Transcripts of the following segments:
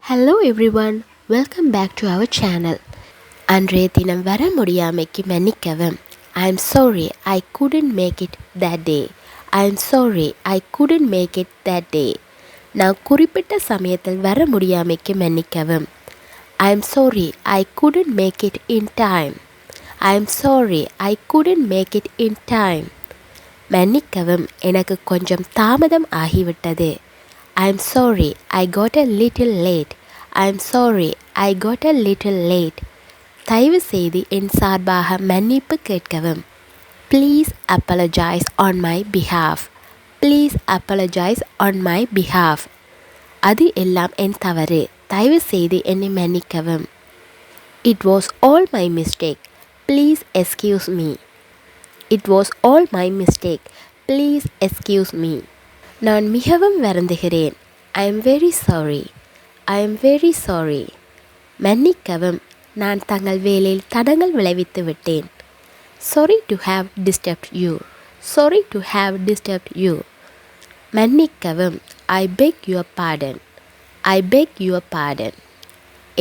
Hello everyone, welcome back to our channel. அன்றைய தினம் வர முடியாமைக்கு மன்னிக்கவும். I am sorry I couldn't make it that day. I am sorry I couldn't make it that day. நான் குறிப்பிட்ட சமயத்தில் வர முடியாமைக்கு மன்னிக்கவும். I am sorry I couldn't make it in time. I am sorry I couldn't make it in time. மன்னிக்கவும், எனக்கு கொஞ்சம் தாமதம் ஆகிவிட்டது. I'm sorry I got a little late. I'm sorry I got a little late. தயவு செய்து என் சார்பாக மன்னிப்பு கேட்கவும். Please apologize on my behalf. Please apologize on my behalf. அது எல்லாம் என் தவறு. தயவு செய்து என்னை மன்னிக்கவும். It was all my mistake. Please excuse me. It was all my mistake. Please excuse me. நான் மிகவும் வருந்துகிறேன். I am very sorry. I am very sorry. மன்னிக்கவும், நான் தங்கள் வேலையில் தடங்கல் விளைவித்து விட்டேன். Sorry to have disturbed you. Sorry to have disturbed you. மன்னிக்கவும், I beg your pardon. I beg your pardon.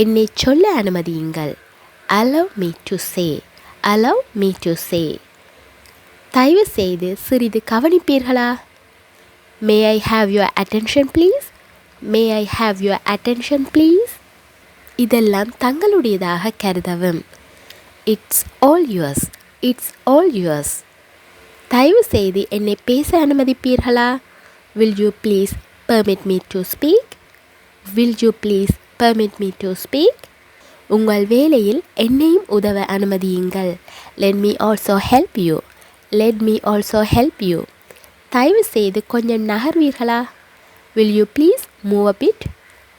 என்னை சொல்ல அனுமதியுங்கள். Allow me to say. Allow me to say. தயவு செய்து சிறிது கவனிப்பீர்களா? May I have your attention please? May I have your attention please? இதெல்லாம் தங்களுடையதாக கருதவும். It's all yours. It's all yours. தயவு செய்து என்னை பேச அனுமதிப்பீர்களா? Will you please permit me to speak? Will you please permit me to speak? உங்கள் வேலையில் என்னையும் உதவ அனுமதியுங்கள். Let me also help you. Let me also help you. தயவு செய்து கொஞ்சம் நகர்வீர்களா? Will you please move a bit?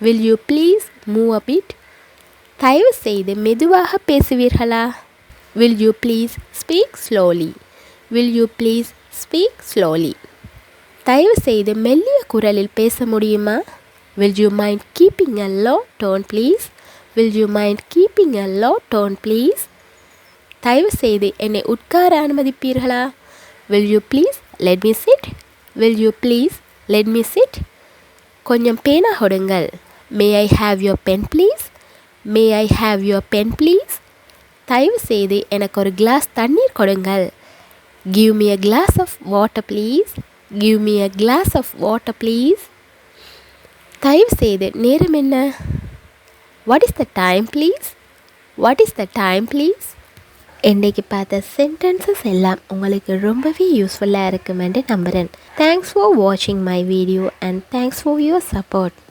Will you please move a bit? தயவு செய்து மெதுவாக பேசுவீர்களா? Will you please speak slowly? Will you please speak slowly? தயவு செய்து மெல்லிய குரலில் பேச முடியுமா? Will you mind keeping a low tone please? Will you mind keeping a low tone please? தயவு செய்து என்னை உட்கார அனுமதிப்பீர்களா? Will you please let me sit? Will you please let me sit? கொஞ்சம் பேனா கொடுங்கள். May I have your pen please? May I have your pen please? தயவு செய்து எனக்கு ஒரு கிளாஸ் தண்ணீர் கொடுங்கள். Give me a glass of water please. Give me a glass of water please. தயவு செய்து நேரம் என்ன? What is the time please? What is the time please? இன்றைக்கு பார்த்த சென்டென்சஸ் எல்லாம் உங்களுக்கு ரொம்பவே யூஸ்ஃபுல்லாக இருக்குமென்று நம்புகிறேன். தேங்க்ஸ் ஃபார் வாட்சிங் my video and thanks for your support.